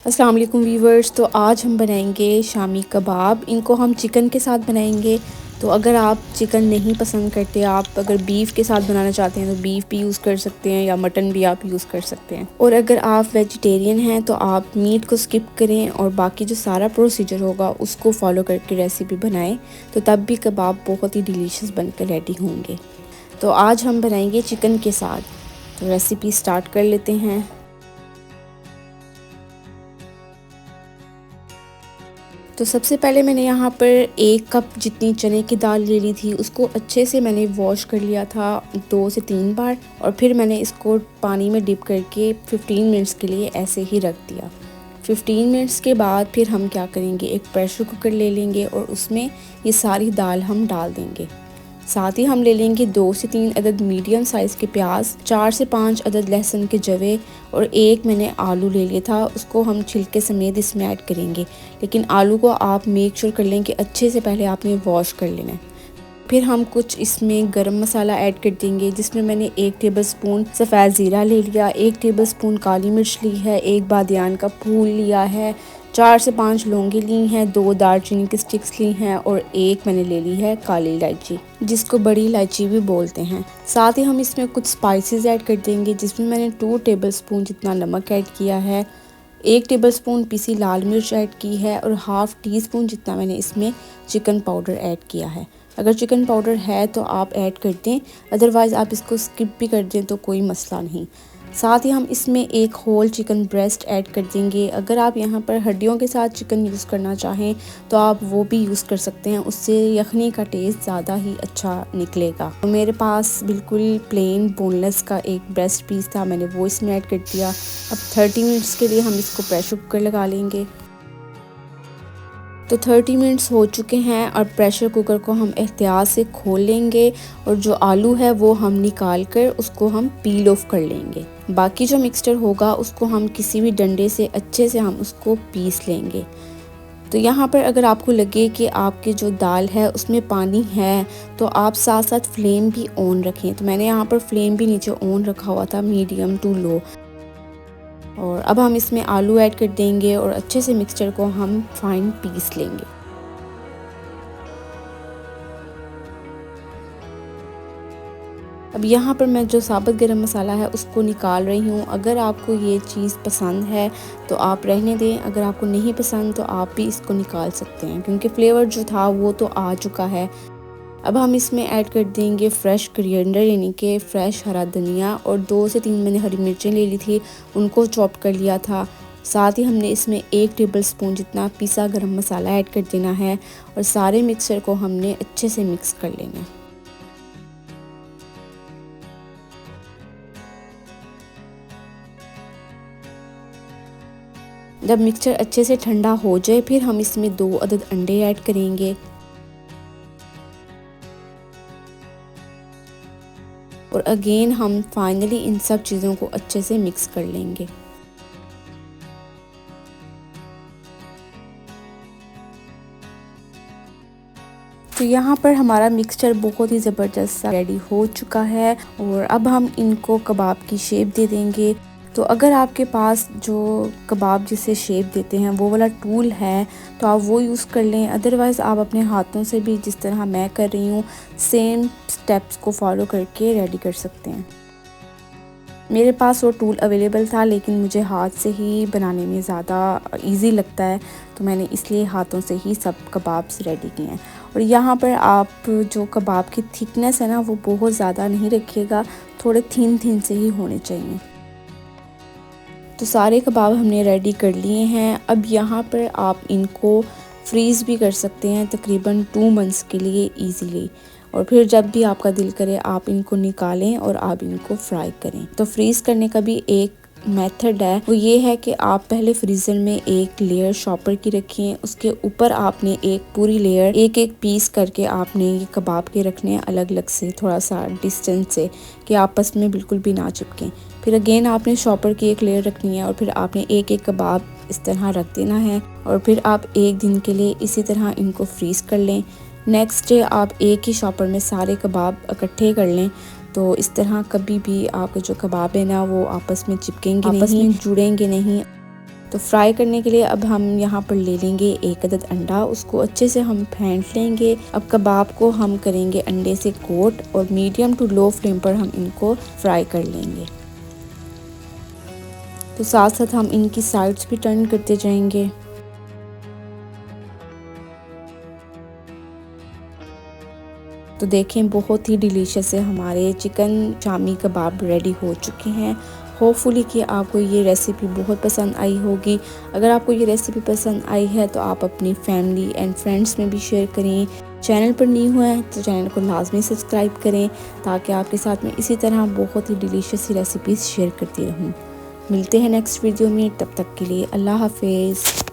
अस्सलाम वालेकुम वीवर्स। तो आज हम बनाएंगे शामी कबाब। इनको हम चिकन के साथ बनाएंगे। तो अगर आप चिकन नहीं पसंद करते, आप अगर बीफ के साथ बनाना चाहते हैं तो बीफ भी यूज़ कर सकते हैं या मटन भी आप यूज़ कर सकते हैं। और अगर आप वेजिटेरियन हैं तो आप मीट को स्किप करें और बाकी जो सारा प्रोसीजर होगा उसको फॉलो करके रेसिपी बनाएं, तो तब भी कबाब बहुत ही डिलीशियस बनकर रेडी होंगे। तो आज हम बनाएंगे चिकन के साथ। तो रेसिपी स्टार्ट कर लेते हैं। तो सबसे पहले मैंने यहाँ पर 1 कप जितनी चने की दाल ले ली थी, उसको अच्छे से मैंने वॉश कर लिया था 2 से 3 बार, और फिर मैंने इसको पानी में डिप करके 15 मिनट्स के लिए ऐसे ही रख दिया। 15 मिनट्स के बाद फिर हम क्या करेंगे, एक प्रेशर कुकर ले लेंगे और उसमें ये सारी दाल हम डाल देंगे। साथ ही हम ले लेंगे 2 से 3 अदद मीडियम साइज़ के प्याज, 4 से 5 अदद लहसुन के जवे और एक मैंने आलू ले लिया था, उसको हम छिलके समेत इसमें ऐड करेंगे। लेकिन आलू को आप मेक श्योर कर लें कि अच्छे से पहले आपने वॉश कर लेना है। फिर हम कुछ इसमें गरम मसाला ऐड कर देंगे, जिसमें मैंने 1 टेबलस्पून सफ़ेद ज़ीरा ले लिया, 1 टेबलस्पून काली मिर्च ली है, 1 बादियान का फूल लिया है, 4 से 5 लौंगी ली हैं, 2 दालचीनी की स्टिक्स ली हैं और 1 मैंने ले ली है काली इलायची, जिसको बड़ी इलायची भी बोलते हैं। साथ ही हम इसमें कुछ स्पाइसेस ऐड कर देंगे, जिसमें मैंने 2 टेबलस्पून जितना नमक ऐड किया है, 1 टेबलस्पून पिसी लाल मिर्च ऐड की है और हाफ़ टी स्पून जितना मैंने इसमें चिकन पाउडर ऐड किया है। अगर चिकन पाउडर है तो आप ऐड कर दें, अदरवाइज़ आप इसको स्किप भी कर दें तो कोई मसला नहीं। साथ ही हम इसमें एक होल चिकन ब्रेस्ट ऐड कर देंगे। अगर आप यहाँ पर हड्डियों के साथ चिकन यूज़ करना चाहें तो आप वो भी यूज़ कर सकते हैं, उससे यखनी का टेस्ट ज़्यादा ही अच्छा निकलेगा। तो मेरे पास बिल्कुल प्लेन बोनलेस का एक ब्रेस्ट पीस था, मैंने वो इसमें ऐड कर दिया। अब 30 मिनट्स के लिए हम इसको प्रेशर कुकर लगा लेंगे। तो 30 मिनट्स हो चुके हैं और प्रेशर कुकर को हम एहतियात से खोल लेंगे और जो आलू है वो हम निकाल कर उसको हम पील ऑफ कर लेंगे। बाकी जो मिक्सचर होगा उसको हम किसी भी डंडे से अच्छे से हम उसको पीस लेंगे। तो यहाँ पर अगर आपको लगे कि आपकी जो दाल है उसमें पानी है तो आप साथ साथ फ्लेम भी ऑन रखें। तो मैंने यहाँ पर फ्लेम भी नीचे ऑन रखा हुआ था, मीडियम टू लो। और अब हम इसमें आलू ऐड कर देंगे और अच्छे से मिक्सचर को हम फाइन पीस लेंगे। अब यहाँ पर मैं जो साबुत गरम मसाला है उसको निकाल रही हूँ। अगर आपको ये चीज़ पसंद है तो आप रहने दें, अगर आपको नहीं पसंद तो आप भी इसको निकाल सकते हैं, क्योंकि फ्लेवर जो था वो तो आ चुका है। अब हम इसमें ऐड कर देंगे फ्रेश कोरिएंडर, यानी कि फ़्रेश हरा धनिया, और 2 से 3 मैंने हरी मिर्चें ले ली थी, उनको चॉप कर लिया था। साथ ही हमने इसमें 1 टेबलस्पून जितना पिसा गरम मसाला ऐड कर देना है और सारे मिक्सचर को हमने अच्छे से मिक्स कर लेना है। जब मिक्सचर अच्छे से ठंडा हो जाए फिर हम इसमें 2 अदद अंडे ऐड करेंगे और अगेन हम फाइनली इन सब चीज़ों को अच्छे से मिक्स कर लेंगे। तो यहाँ पर हमारा मिक्सचर बहुत ही ज़बरदस्त रेडी हो चुका है और अब हम इनको कबाब की शेप दे देंगे। तो अगर आपके पास जो कबाब जिसे शेप देते हैं वो वाला टूल है तो आप वो यूज़ कर लें, अदरवाइज़ आप अपने हाथों से भी जिस तरह मैं कर रही हूँ सेम स्टेप्स को फॉलो करके रेडी कर सकते हैं। मेरे पास वो टूल अवेलेबल था, लेकिन मुझे हाथ से ही बनाने में ज़्यादा इजी लगता है, तो मैंने इसलिए हाथों से ही सब कबाब्स रेडी किए हैं। और यहाँ पर आप जो कबाब की थिकनेस है ना वो बहुत ज़्यादा नहीं रखिएगा, थोड़े थिन से ही होने चाहिए। तो सारे कबाब हमने रेडी कर लिए हैं। अब यहाँ पर आप इनको फ्रीज़ भी कर सकते हैं तकरीबन 2 मंथ्स के लिए ईज़िली, और फिर जब भी आपका दिल करे आप इनको निकालें और आप इनको फ्राई करें। तो फ्रीज़ करने का भी एक मेथड है, वो ये है कि आप पहले फ्रीज़र में एक लेयर शॉपर की रखें, उसके ऊपर आपने एक पूरी लेयर एक पीस करके आपने ये कबाब के रखने हैं अलग अलग से, थोड़ा सा डिस्टेंस से, कि आपस में बिल्कुल भी ना चिपकें। फिर अगेन आपने शॉपर की एक लेयर रखनी है और फिर आपने एक कबाब इस तरह रख देना है और फिर आप 1 दिन के लिए इसी तरह इनको फ्रीज़ कर लें। नेक्स्ट डे आप एक ही शॉपर में सारे कबाब इकट्ठे कर लें, तो इस तरह कभी भी आपके जो कबाब है ना वो आपस में चिपकेंगे नहीं, आपस में जुड़ेंगे नहीं। तो फ्राई करने के लिए अब हम यहाँ पर ले लेंगे 1 अदद अंडा, उसको अच्छे से हम फेंट लेंगे। अब कबाब को हम करेंगे अंडे से कोट और मीडियम टू लो फ्लेम पर हम इनको फ्राई कर लेंगे। तो साथ साथ हम इनकी साइड्स भी टर्न करते जाएंगे। तो देखें बहुत ही डिलीशियस है हमारे चिकन शामी कबाब रेडी हो चुके हैं। होपफुली कि आपको ये रेसिपी बहुत पसंद आई होगी। अगर आपको ये रेसिपी पसंद आई है तो आप अपनी फैमिली एंड फ्रेंड्स में भी शेयर करें। चैनल पर न्यू हुआ है तो चैनल को लाजमी सब्सक्राइब करें ताकि आपके साथ में इसी तरह बहुत ही डिलीशियस सी रेसिपीज़ शेयर करती रहूँ। मिलते हैं नेक्स्ट वीडियो में, तब तक के लिए अल्लाह हाफिज़।